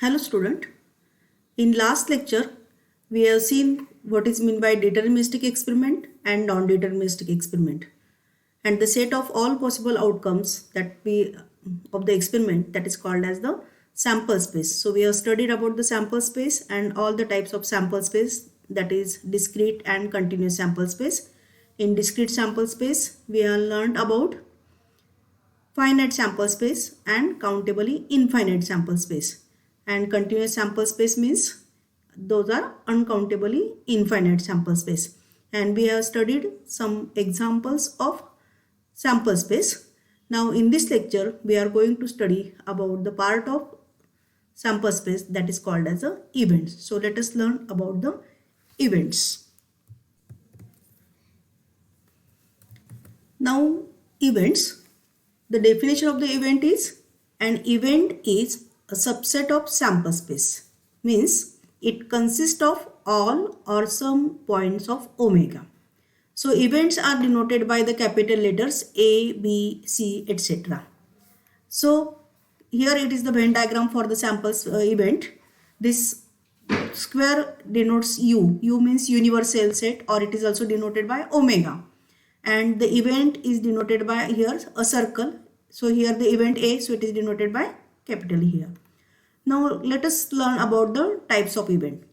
Hello student. In last lecture, we have seen what is meant by deterministic experiment and non-deterministic experiment and the set of all possible outcomes that we of the experiment that is called as the sample space. So we have studied about the sample space and all the types of sample space, that is discrete and continuous sample space. In discrete sample space, we have learned about finite sample space and countably infinite sample space, and continuous sample space means those are uncountably infinite sample space. And we have studied some examples of sample space. Now in this lecture we are going to study about the part of sample space that is called as a events. So let us learn about the events. Now events, the definition of the event is an event is a subset of sample space, means it consists of all or some points of omega. So events are denoted by the capital letters A, B, C, etc. So here it is the Venn diagram for the samples event. This square denotes U. U means universal set, or it is also denoted by omega. And the event is denoted by here a circle. So here the event A, so it is denoted by capital E here. Now let us learn about the types of event.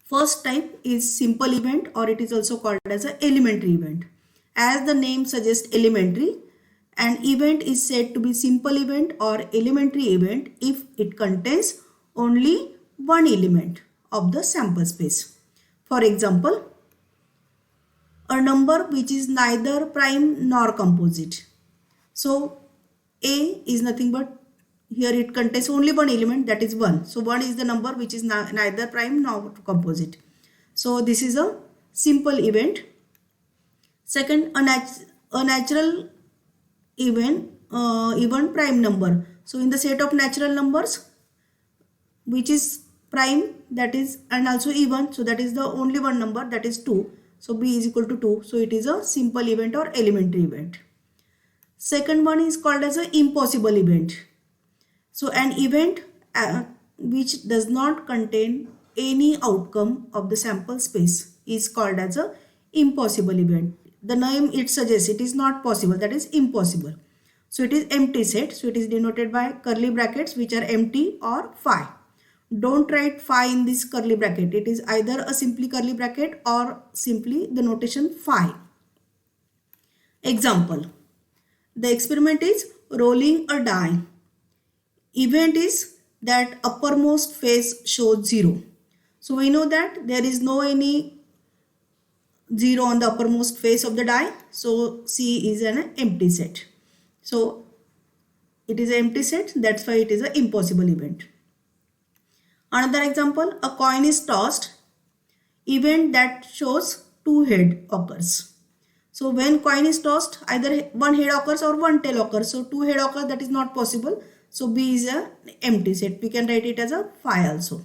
First type is simple event, or it is also called as an elementary event. As the name suggests, elementary, an event is said to be simple event or elementary event if it contains only one element of the sample space. For example, a number which is neither prime nor composite. So A is nothing but, here it contains only one element, that is 1. So 1 is the number which is neither prime nor composite. So this is a simple event. Second, a natural event, even prime number. So in the set of natural numbers which is prime, that is, and also even, so that is the only one number, that is 2. So B is equal to 2. So it is a simple event or elementary event. Second one is called as an impossible event. So an event which does not contain any outcome of the sample space is called as a impossible event. The name it suggests, it is not possible, that is impossible. So it is empty set. So it is denoted by curly brackets which are empty or phi. Don't write phi in this curly bracket. It is either a simply curly bracket or simply the notation phi. Example. The experiment is rolling a die. Event is that uppermost face shows 0. So we know that there is no any 0 on the uppermost face of the die. So C is an empty set. So it is an empty set. That's why it is an impossible event. Another example, a coin is tossed. Event that shows 2 head occurs. So when coin is tossed, either one head occurs or one tail occurs. So 2 head occurs, that is not possible. So B is an empty set. We can write it as a phi also.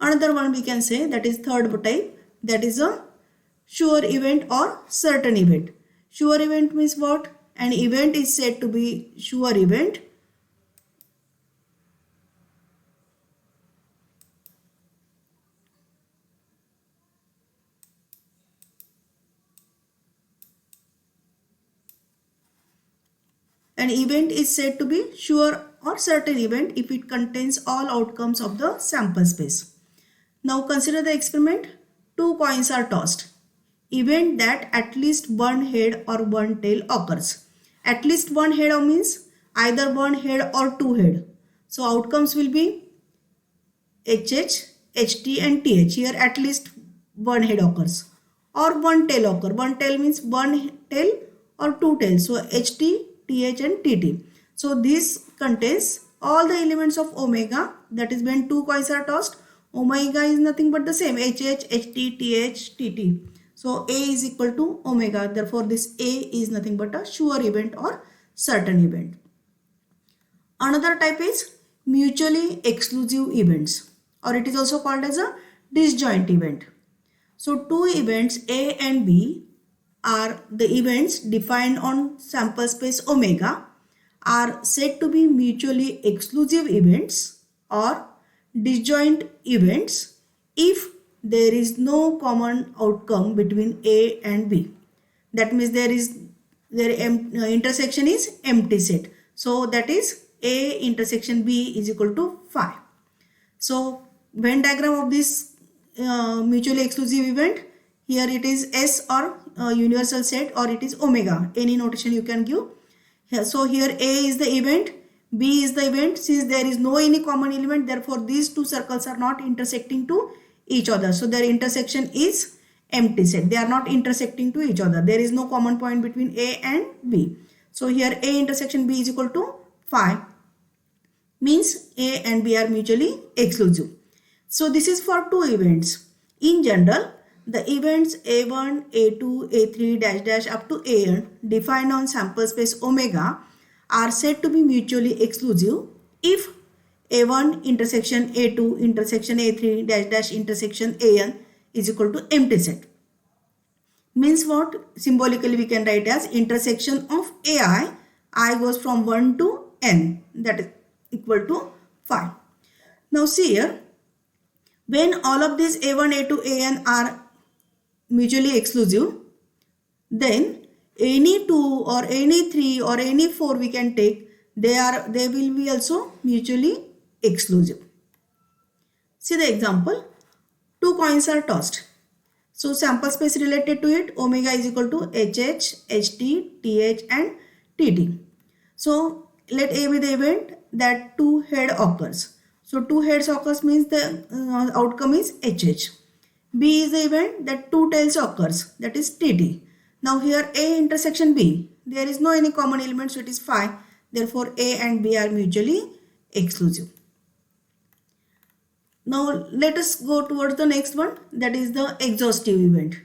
Another one we can say, that is third type, that is a sure event or certain event. Sure event means what? An event is said to be sure event An event is said to be sure or certain event if it contains all outcomes of the sample space. Now consider the experiment. 2 coins are tossed. Event that at least one head or one tail occurs. At least one head means either one head or 2 head. So outcomes will be HH, HT and TH. Here at least one head occurs. Or one tail occurs. One tail means one tail or 2 tails. So HT, TH and TT. So this contains all the elements of omega, that is when 2 coins are tossed, omega is nothing but the same, HH, HT, TH, TT. So A is equal to omega, therefore this A is nothing but a sure event or certain event. Another type is mutually exclusive events, or it is also called as a disjoint event. So 2 events A and B are the events defined on sample space omega are said to be mutually exclusive events or disjoint events if there is no common outcome between A and B. That means their intersection is empty set. So that is A intersection B is equal to phi. So Venn diagram of this mutually exclusive event, here it is S or universal set, or it is omega, any notation you can give. So here A is the event, B is the event. Since there is no any common element, therefore these two circles are not intersecting to each other. So their intersection is empty set. They are not intersecting to each other. There is no common point between A and B. So here A intersection B is equal to phi, means A and B are mutually exclusive. So this is for two events. In general, the events A1, A2, A3 dash dash up to AN defined on sample space omega are said to be mutually exclusive if A1 intersection A2 intersection A3 dash dash intersection AN is equal to empty set. Means what? Symbolically we can write as intersection of AI, I goes from 1 to N, that is equal to phi. Now see here, when all of these A1, A2, AN are mutually exclusive, then any 2 or any 3 or any 4 we can take, they will be also mutually exclusive. See the example, two coins are tossed. So sample space related to it, omega is equal to HH, HT, TH and TT. So let A be the event that two head occurs. So two heads occurs means the outcome is HH. B is the event that two tails occurs, that is TT. Now here A intersection B, there is no any common element, so it is phi. Therefore A and B are mutually exclusive. Now let us go towards the next one, that is the exhaustive event.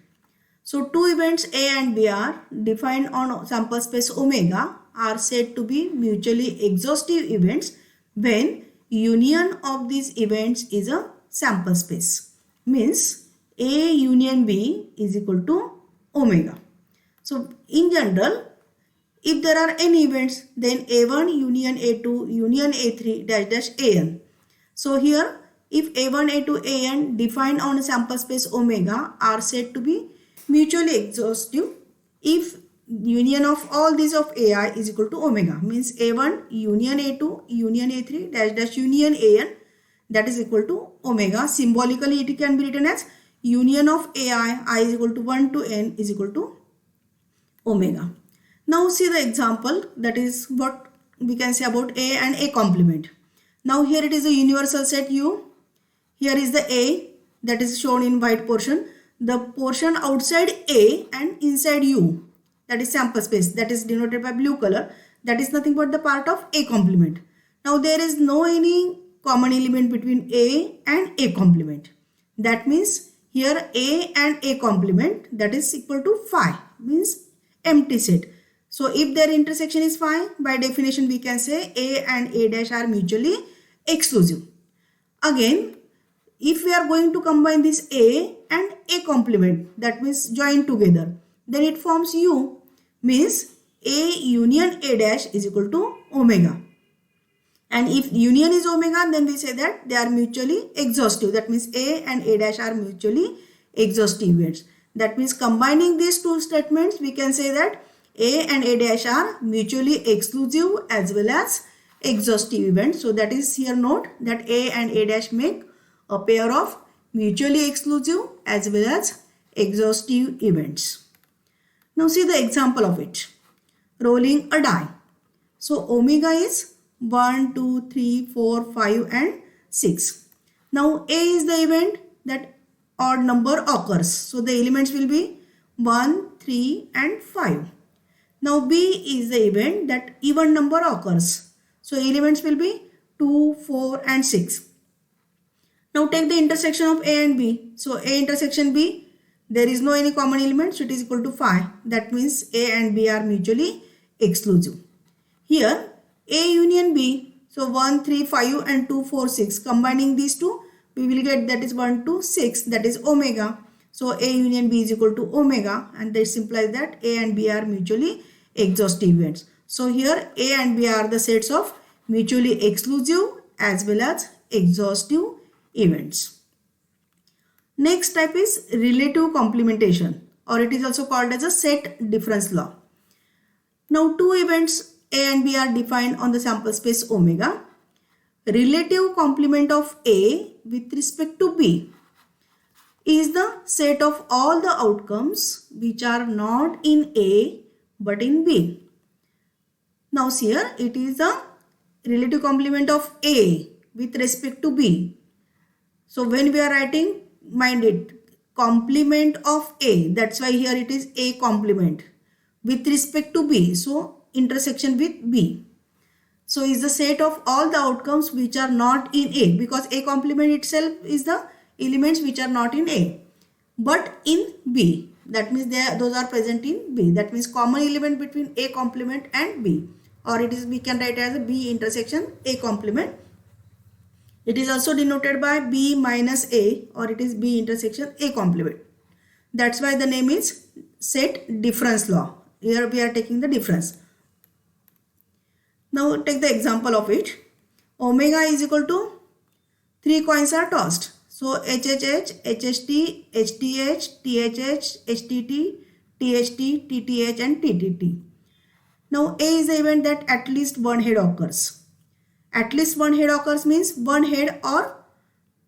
So two events A and B are defined on sample space omega are said to be mutually exhaustive events when union of these events is a sample space. Means A union B is equal to omega. So in general, if there are n events, then A1 union A2 union A3 dash dash AN. So here if A1, A2, AN defined on a sample space omega are said to be mutually exhaustive if union of all these of AI is equal to omega. Means A1 union A2 union A3 dash dash union AN, that is equal to omega. Symbolically it can be written as union of AI, I is equal to 1 to N is equal to omega. Now see the example, that is what we can say about A and A complement. Now here it is a universal set U. Here is the A that is shown in white portion. The portion outside A and inside U, that is sample space, that is denoted by blue color, that is nothing but the part of A complement. Now there is no any common element between A and A complement. That means here A and A complement, that is equal to phi, means empty set. So if their intersection is phi, by definition we can say A and A dash are mutually exclusive. Again, if we are going to combine this A and A complement, that means join together, then it forms U, means A union A dash is equal to omega. And if union is omega, then we say that they are mutually exhaustive. That means A and A dash are mutually exhaustive events. That means combining these two statements, we can say that A and A dash are mutually exclusive as well as exhaustive events. So that is here note that A and A dash make a pair of mutually exclusive as well as exhaustive events. Now see the example of it. Rolling a die. So omega is 1, 2, 3, 4, 5 and 6. Now A is the event that odd number occurs. So the elements will be 1, 3 and 5. Now B is the event that even number occurs. So elements will be 2, 4 and 6. Now take the intersection of A and B. So A intersection B, there is no any common element, so it is equal to phi. That means A and B are mutually exclusive. Here A union B, so 1, 3, 5 and 2, 4, 6. Combining these two, we will get that is 1 to 6, that is omega. So A union B is equal to omega, and this implies that A and B are mutually exhaustive events. So here A and B are the sets of mutually exclusive as well as exhaustive events. Next type is relative complementation, or it is also called as a set difference law. Now two events A and B are defined on the sample space omega. Relative complement of A with respect to B is the set of all the outcomes which are not in A but in B. Now here it is the relative complement of A with respect to B. So when we are writing, mind it, complement of A, that's why here it is A complement with respect to B. So intersection with B. So is the set of all the outcomes which are not in A, because A complement itself is the elements which are not in A but in B. That means those are present in B. That means common element between A complement and B, or it is, we can write as a B intersection A complement. It is also denoted by B minus A, or it is B intersection A complement. That's why the name is set difference law. Here we are taking the difference. Now take the example of it. Omega is equal to 3 coins are tossed. So HHH, HHT, HTH, THH, HTT, THT, TTH and TTT. Now A is the event that at least one head occurs. At least one head occurs means one head or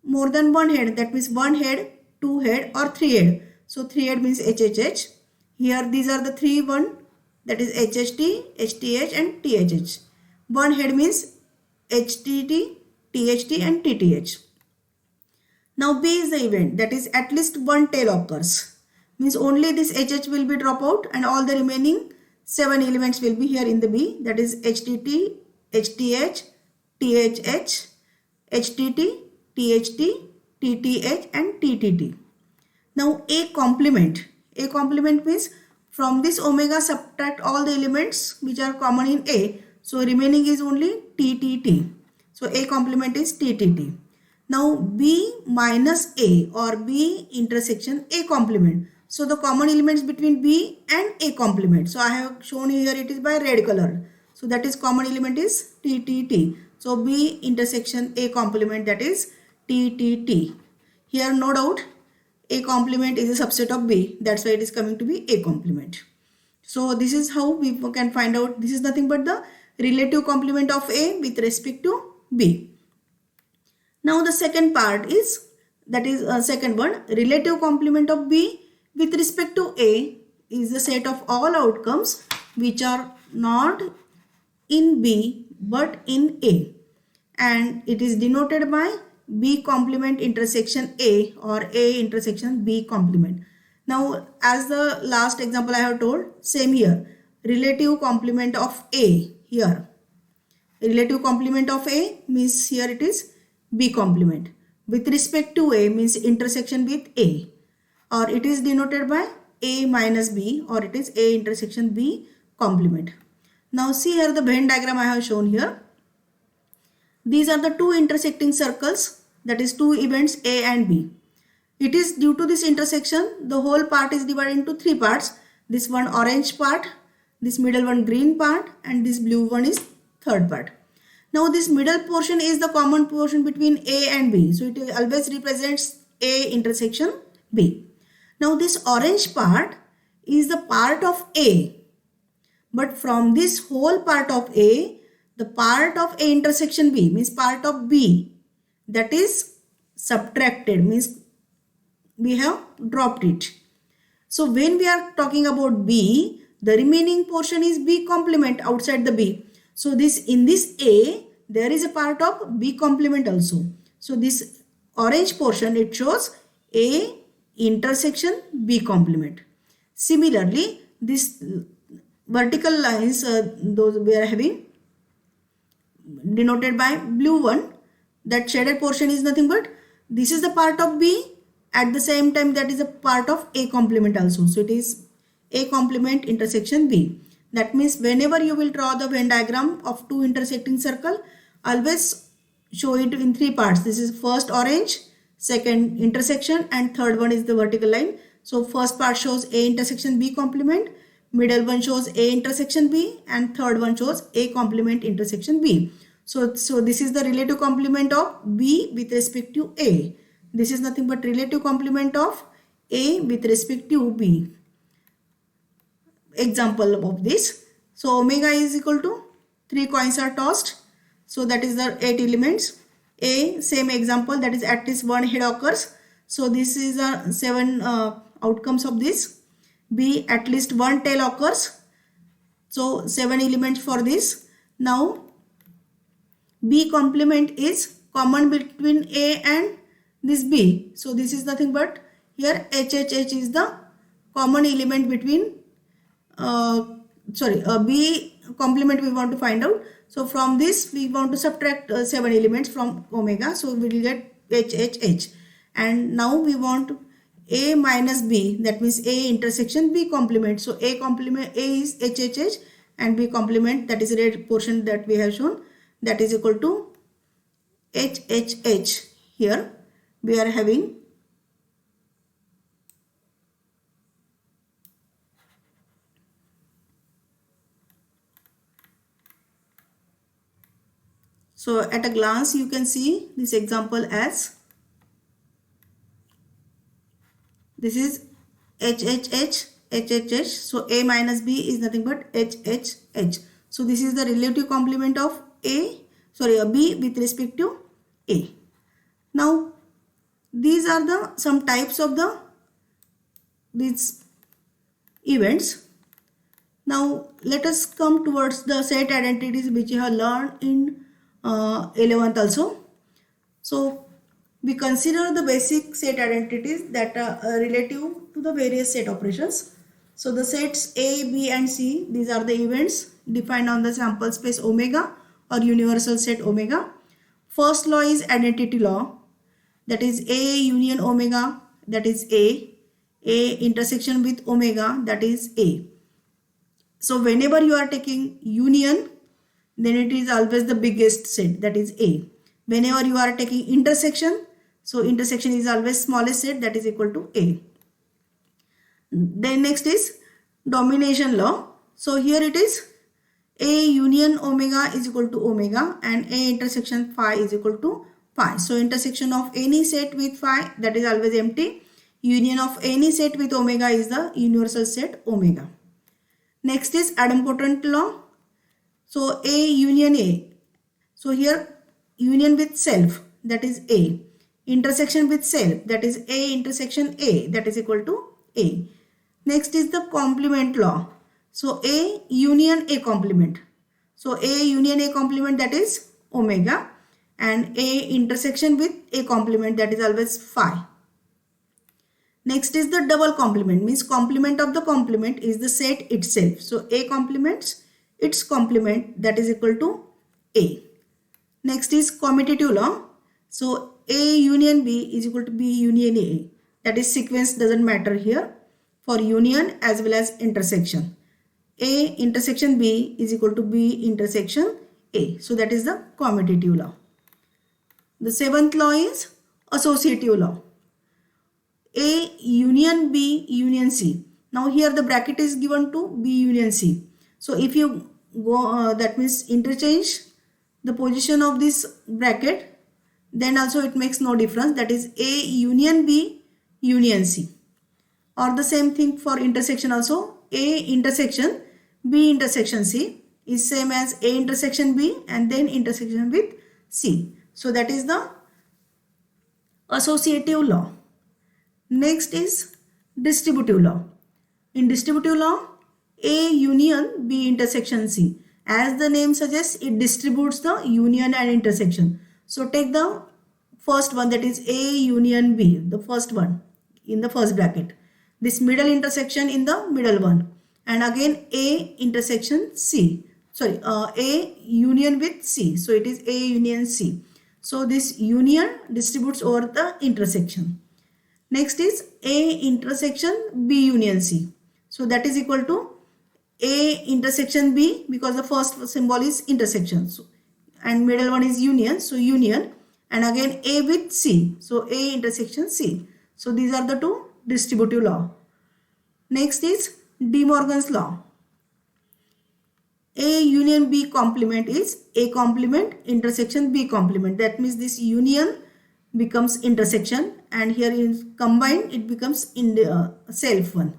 more than one head. That means one head, two head or three head. So three head means HHH. Here these are the three one, that is HHT, HTH and THH. One head means HTT, THT and TTH. Now B is the event that is at least one tail occurs. Means only this HH will be drop out and all the remaining 7 elements will be here in the B. That is HTT, HTH, THH, HTT, THT, TTH and TTT. Now A complement. A complement means from this omega subtract all the elements which are common in A. So remaining is only TTT. So A complement is TTT. Now B minus A, or B intersection A complement. So the common elements between B and A complement. So I have shown here it is by red color. So that is common element is TTT. So B intersection A complement, that is TTT. Here no doubt A complement is a subset of B. That's why it is coming to be A complement. So this is how we can find out. This is nothing but the relative complement of A with respect to B. Now the second part is, that is second one, relative complement of B with respect to A is the set of all outcomes which are not in B but in A, and it is denoted by B complement intersection A, or A intersection B complement. Now as the last example I have told, same here, relative complement of A here. Relative complement of A means here it is B complement. With respect to A means intersection with A, or it is denoted by A minus B, or it is A intersection B complement. Now see here the Venn diagram I have shown here. These are the two intersecting circles, that is two events A and B. It is due to this intersection, the whole part is divided into three parts. This one orange part, this middle one green part, and this blue one is third part. Now this middle portion is the common portion between A and B. So it always represents A intersection B. Now this orange part is the part of A. But from this whole part of A, the part of A intersection B means part of B, that is subtracted, means we have dropped it. So when we are talking about B, the remaining portion is B complement outside the B. So this, in this A, there is a part of B complement also. So this orange portion, it shows A intersection B complement. Similarly, this vertical lines, those we are having denoted by blue one, that shaded portion is nothing but this is the part of B, at the same time that is a part of A complement also. So it is A complement intersection B. That means whenever you will draw the Venn diagram of two intersecting circle, always show it in three parts. This is first orange, second intersection, and third one is the vertical line. So first part shows A intersection B complement, middle one shows A intersection B, and third one shows A complement intersection B. So this is the relative complement of B with respect to A. This is nothing but relative complement of A with respect to B. Example of this. So omega is equal to 3 coins are tossed. So that is the 8 elements. A, same example, that is at least one head occurs. So this is 7 outcomes of this. B, at least one tail occurs. So 7 elements for this. Now B complement is common between A and this B. So this is nothing but here HHH is the common element between B complement we want to find out. So from this we want to subtract 7 elements from omega. So we will get HHH. And now we want A minus B, that means A intersection B complement. So A complement, A is HHH and B complement, that is red portion that we have shown, that is equal to HHH. Here we are having so at a glance you can see this example as this is HHH, HHH. So A minus B is nothing but HHH. So this is the relative complement of B with respect to A. Now these are the some types of these events. Now let us come towards the set identities which you have learned in 11th also. So we consider the basic set identities that are relative to the various set operations. So the sets A, B and C, these are the events defined on the sample space omega or universal set omega. First law is identity law, that is A union omega, that is A intersection with omega, that is A. So whenever you are taking union, then it is always the biggest set, that is A. Whenever you are taking intersection, so intersection is always smallest set, that is equal to A. Then next is domination law. So here it is A union omega is equal to omega and A intersection phi is equal to phi. So intersection of any set with phi, that is always empty. Union of any set with omega is the universal set omega. Next is idempotent law. So A union A. So here union with self, that is A. Intersection with self, that is A intersection A, that is equal to A. Next is the complement law. So A union A complement. So A union A complement, that is omega, and A intersection with A complement, that is always phi. Next is the double complement, means complement of the complement is the set itself. So A complements its complement, that is equal to A. Next is commutative law. So A union B is equal to B union A. That is sequence doesn't matter here for union as well as intersection. A intersection B is equal to B intersection A. So that is the commutative law. The seventh law is associative law. A union B union C. Now here the bracket is given to B union C. So if you go that means interchange the position of this bracket, then also it makes no difference, that is A union B union C. Or the same thing for intersection also, A intersection B intersection C is same as A intersection B and then intersection with C. So that is the associative law. Next is distributive law. In distributive law, A union B intersection C. As the name suggests, it distributes the union and intersection. So take the first one, that is A union B, the first one in the first bracket. This middle intersection in the middle one. And again A intersection C. A union with C. So it is A union C. So this union distributes over the intersection. Next is A intersection B union C. So that is equal to A intersection B, because the first symbol is intersection. So, and middle one is union. So union, and again A with C. So A intersection C. So these are the two distributive law. Next is De Morgan's law. A union B complement is A complement intersection B complement. That means this union becomes intersection, and here in combined it becomes in the self one.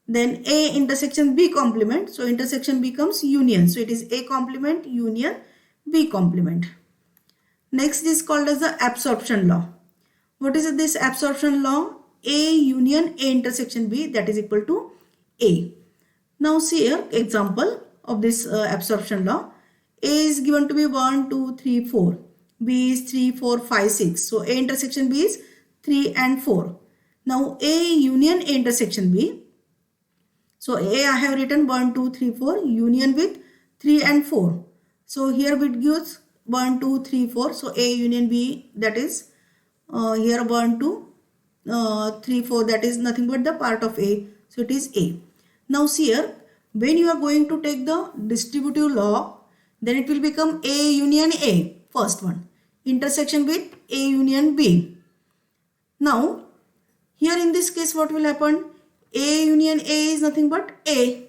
Then A intersection B complement, so intersection becomes union. So it is A complement union B complement. Next is called as the absorption law. What is this absorption law? A union A intersection B, that is equal to A. Now see here example of this absorption law. A is given to be 1, 2, 3, 4. B is 3, 4, 5, 6. So A intersection B is 3 and 4. Now A union A intersection B. So A I have written 1, 2, 3, 4 union with 3 and 4. So here it gives 1, 2, 3, 4. So A union B, that is here 1, 2, 3, 4, that is nothing but the part of A. So it is A. Now see here, when you are going to take the distributive law, then it will become A union A, first one, intersection with A union B. Now here in this case what will happen? A union A is nothing but A,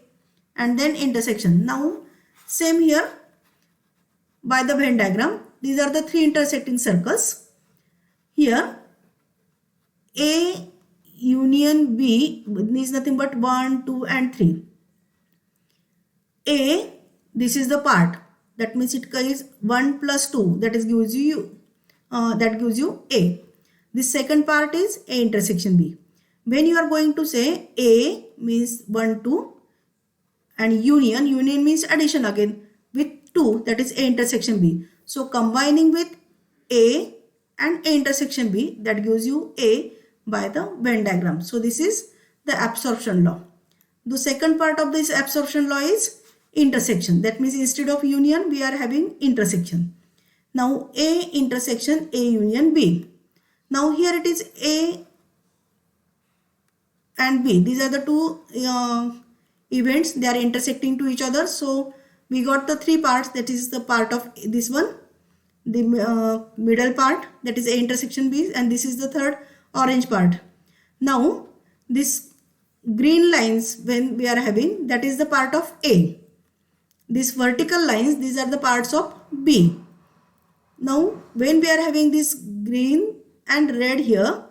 and then intersection. Now same here by the Venn diagram, these are the three intersecting circles. Here A union B is nothing but 1, 2 and 3. A, this is the part, that means it is 1 plus 2, that is gives you A. This second part is A intersection B. When you are going to say A means 1, 2 and union means addition again with 2, that is A intersection B. So combining with A and A intersection B, that gives you A by the Venn diagram. So this is the absorption law. The second part of this absorption law is intersection. That means instead of union we are having intersection. Now A intersection A union B. Now here it is A and B. These are the two events. They are intersecting to each other. So we got the three parts. That is the part of this one, the middle part, that is A intersection B, and this is the third orange part. Now this green lines when we are having, that is the part of A. These vertical lines, these are the parts of B. Now when we are having this green and red here,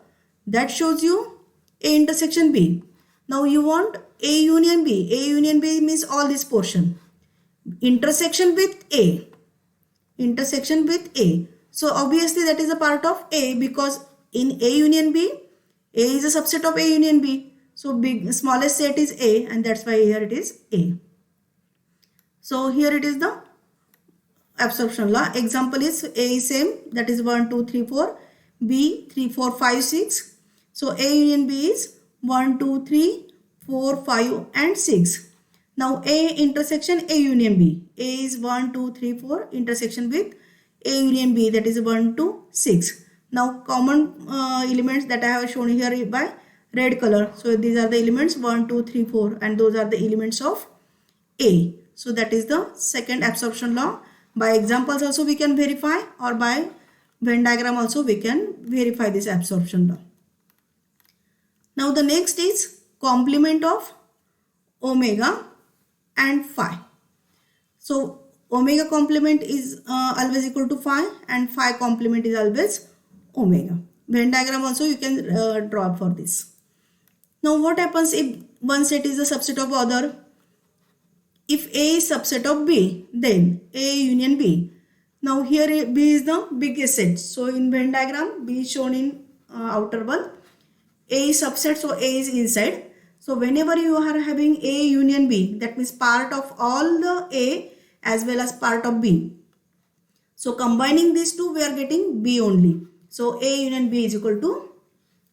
that shows you A intersection B. Now you want A union B. A union B means all this portion. Intersection with A. Intersection with A. So obviously that is a part of A, because in A union B, A is a subset of A union B. So smallest set is A, and that's why here it is A. So here it is the absorption law. Example is A is same, that is 1, 2, 3, 4. B 3, 4, 5, 6. So A union B is 1, 2, 3, 4, 5 and 6. Now A intersection A union B. A is 1, 2, 3, 4 intersection with A union B, that is 1, 2, 6. Now common elements that I have shown here by red color. So these are the elements 1, 2, 3, 4, and those are the elements of A. So that is the second absorption law. By examples also we can verify, or by Venn diagram also we can verify this absorption law. Now the next is complement of omega and phi. So omega complement is always equal to phi, and phi complement is always omega. Venn diagram also you can draw for this. Now what happens if one set is a subset of other? If A is subset of B, then A union B. Now here B is the biggest set. So in Venn diagram, B is shown in outer one. A is subset, so A is inside. So whenever you are having A union B, that means part of all the A as well as part of B. So combining these two, we are getting B only. So A union B is equal to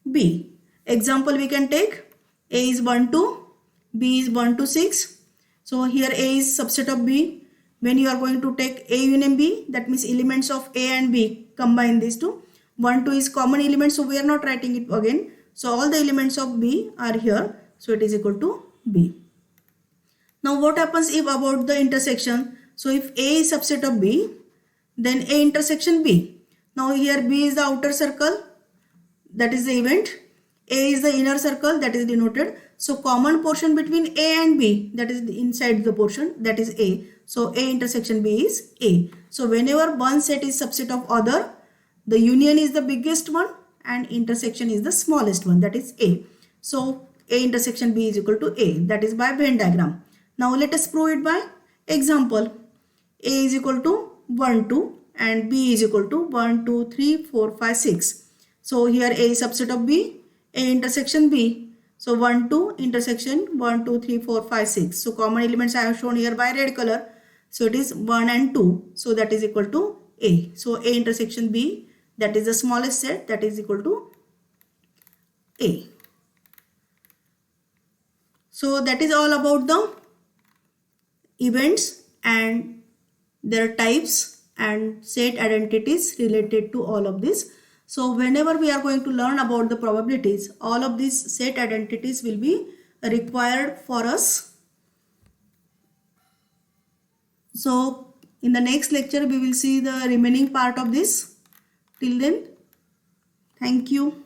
B. Example we can take. A is 1, 2, B is 1, 2, 6. So here A is subset of B. When you are going to take A union B, that means elements of A and B, combine these two. 1, 2 is common element, so we are not writing it again. So all the elements of B are here. So it is equal to B. Now what happens if about the intersection? So if A is subset of B, then A intersection B. Now here B is the outer circle, that is the event. A is the inner circle, that is denoted. So common portion between A and B, that is inside the portion, that is A. So A intersection B is A. So whenever one set is subset of other, the union is the biggest one and intersection is the smallest one, that is A. So A intersection B is equal to A, that is by Venn diagram. Now let us prove it by example. A is equal to 1, 2 and B is equal to 1, 2, 3, 4, 5, 6. So here A is subset of B, A intersection B. So 1, 2 intersection 1, 2, 3, 4, 5, 6. So common elements I have shown here by red color. So it is 1 and 2. So that is equal to A. So A intersection B, that is the smallest set, that is equal to A. So that is all about the events and their types and set identities related to all of this. So whenever we are going to learn about the probabilities, all of these set identities will be required for us. So in the next lecture we will see the remaining part of this. Till then, thank you.